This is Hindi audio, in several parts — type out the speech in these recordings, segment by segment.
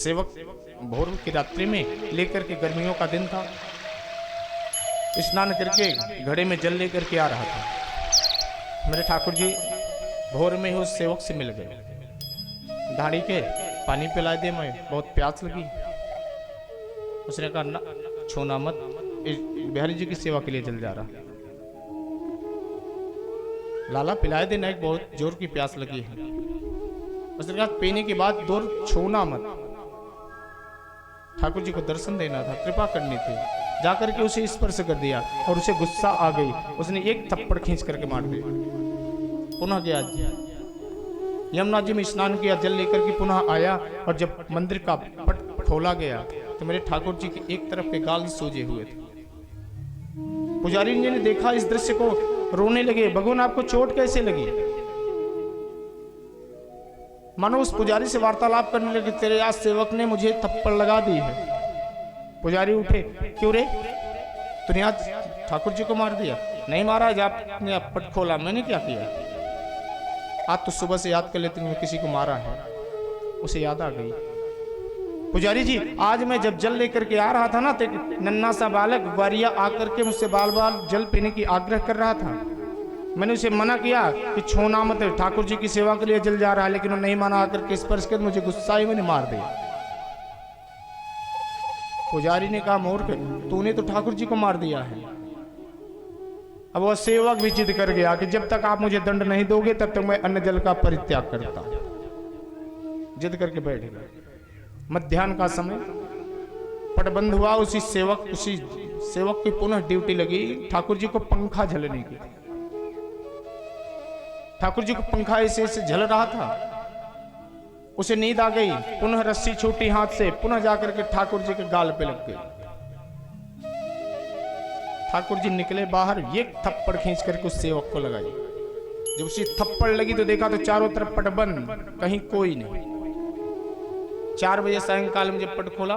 सेवक भोर की रात्रि में लेकर के, गर्मियों का दिन था, स्नान करके घड़े में जल लेकर के आ रहा था। मेरे ठाकुर जी भोर में ही उस सेवक से मिल गए। धाड़ी के पानी पिला दे, मैं बहुत प्यास लगी। उसने कहा ना, छोना मत, बिहारी जी की सेवा के लिए जल जा रहा। लाला पिलाए देना, एक बहुत जोर की प्यास लगी है। उसने कहा पीने के बाद दूर छूना मत। ठाकुर जी को दर्शन देना था, कृपा करनी थी। जाकर के उसे स्पर्श कर दिया और उसे गुस्सा आ गई। उसने एक थप्पड़ खींच करके मार दिया। पुनः गया यमुना जी में स्नान किया, जल लेकर के पुनः आया और जब मंदिर का पट खोला गया तो मेरे ठाकुर जी के एक तरफ के गाल सूजे हुए थे। पुजारी जी ने देखा इस दृश्य को, रोने लगे। भगवान आपको चोट कैसे लगी? मानो उस पुजारी से वार्तालाप करने लगे, तेरे आज सेवक ने मुझे थप्पड़ लगा दी है। पुजारी उठे, क्यों रे, तूने आज ठाकुर जी को मार दिया? नहीं महाराज, आपने पट खोला, मैंने क्या किया? आज तो सुबह से याद कर लेती हूँ किसी को मारा है। उसे याद आ गई। पुजारी जी, आज मैं जब जल लेकर के आ रहा था ना, तो नन्हा सा बालक ग्वारिया आकर के मुझसे बाल बाल जल पीने की आग्रह कर रहा था। मैंने उसे मना किया कि छोना मत, ठाकुर जी की सेवा के लिए जल जा रहा है, लेकिन वो नहीं माना। आकर के स्पर्श कर मुझे गुस्सा ही मैंने मार दिया। पुजारी ने कहा, मूर्ख, तूने तो ठाकुर जी को मार दिया है। अब वह सेवक भी जिद कर गया कि जब तक आप मुझे दंड नहीं दोगे तब तक मैं अन्न जल का परित्याग करता। जिद करके बैठ गया। मध्याह्न का समय पटबंध हुआ। उसी सेवक की पुनः ड्यूटी लगी ठाकुर जी को पंखा झलने की। ठाकुर जी को पंखा ऐसे ऐसे झल रहा था। उसे नींद आ गई, पुनः रस्सी छूटी हाथ से, पुनः जाकर के ठाकुर जी के गाल पे लग गई। ठाकुर जी निकले बाहर, एक थप्पड़ खींच करके उस सेवक को लगाई। जब उसी थप्पड़ लगी तो देखा तो चारों तरफ पटबंद, कहीं कोई नहीं। 4 बजे सायंकाल में जब पट खोला,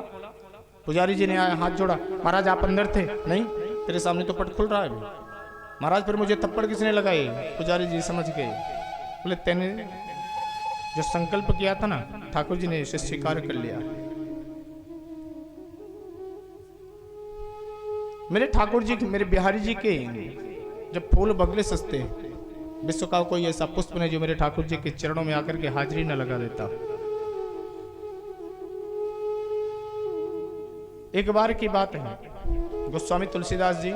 पुजारी जी ने आया, हाथ जोड़ा, महाराज आप अंदर थे? नहीं, तेरे सामने तो पट खुल रहा है। महाराज फिर मुझे थप्पड़ किसने लगाई? पुजारी जी समझ गए। बोले तेने जो संकल्प किया था ना, ठाकुर जी ने इसे स्वीकार कर लिया। मेरे ठाकुर जी, मेरे बिहारी जी के जब फूल बगले सस्ते, विश्व का कोई ऐसा पुष्प नहीं जो मेरे ठाकुर जी के चरणों में आकर के हाजिरी न लगा देता। एक बार की बात है, गोस्वामी तुलसीदास जी,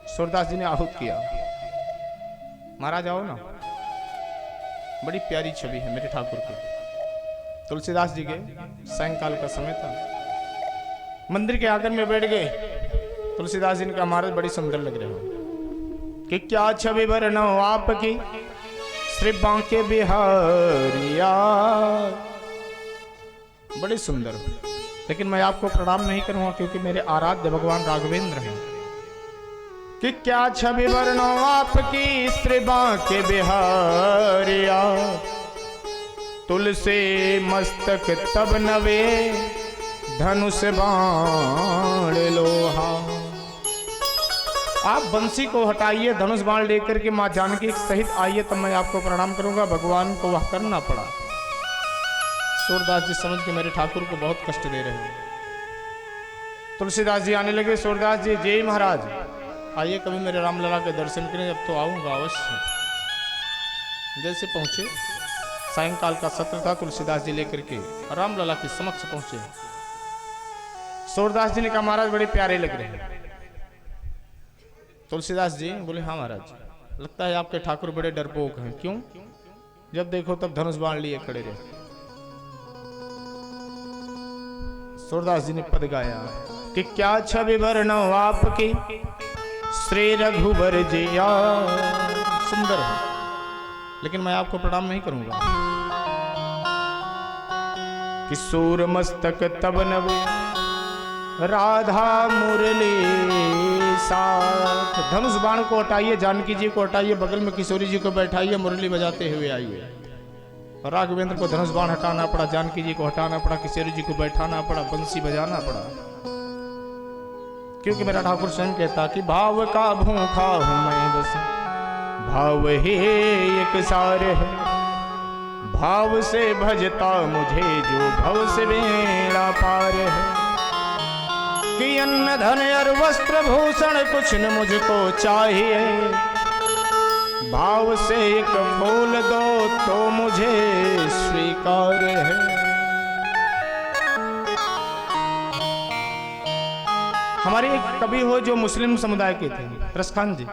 सूरदास जी ने आहूत किया, महाराज आओ ना। बड़ी प्यारी छवि है मेरे ठाकुर की। तुलसीदास जी के सायंकाल का समय था। मंदिर के आंगन में बैठ गए। तुलसीदास जी ने कहा, महाराज बड़ी सुंदर लग रहे हो। कि क्या छवि वरनो आपकी, श्री बांके बिहारिया, बड़ी सुंदर हो। लेकिन मैं आपको प्रणाम नहीं करूंगा क्योंकि मेरे आराध्य भगवान राघवेंद्र हैं। कि क्या छवि वरनो आपकी, श्री बांके बिहारिया, तुलसी मस्तक तब नवे, धनुष बाण लोहा। आप बंसी को हटाइए, धनुष बाण लेकर के मां जानकी सहित आइए, तब मैं आपको प्रणाम करूंगा। भगवान को वह करना पड़ा। सूरदास जी समझ के मेरे ठाकुर को बहुत कष्ट दे रहे हैं। तुलसीदास जी आने लगे। सूरदास जी, जय महाराज, आइए कभी मेरे रामलला के दर्शन करें। अब तो आऊंगा अवश्य। जैसे पहुंचे, सायंकाल का सत्र था, तुलसीदास जी लेकर के रामलला के समक्ष पहुंचे। सूरदास जी ने कहा, महाराज बड़े प्यारे लग रहे हैं। तुलसीदास जी बोले, हाँ महाराज, लगता है आपके ठाकुर बड़े डरपोक हैं। क्यों? जब देखो तब धनुष बाण लिए खड़े रहे। सूरदास जी ने पद गाया कि क्या छवि वरनो आपकी, श्री रघुबर जिया। सुंदर हो, लेकिन मैं आपको प्रणाम नहीं करूंगा। कि सूर मस्तक तब नव, राधा मुरली साथ। धनुष बाण को हटाइए, जानकी जी को हटाइए, बगल में किशोरी जी को बैठाइए, मुरली बजाते हुए आइए। राघवेंद्र को धनुष बाण हटाना पड़ा, जानकी जी को हटाना पड़ा, किशोरी जी को बैठाना पड़ा, बंसी बजाना पड़ा। क्योंकि मेरा ठाकुर स्वयं कहता कि भाव का भूखा हूं मैं बस, भाव ही एक सार है, भाव से भजता मुझे जो भव से बेड़ा पार है। कि अन्न धन और वस्त्र भूषण कुछ न मुझको चाहिए, भाव से एक फूल दो तो मुझे स्वीकार है। हमारे एक कवि हो जो मुस्लिम समुदाय के थे, रस खान जी,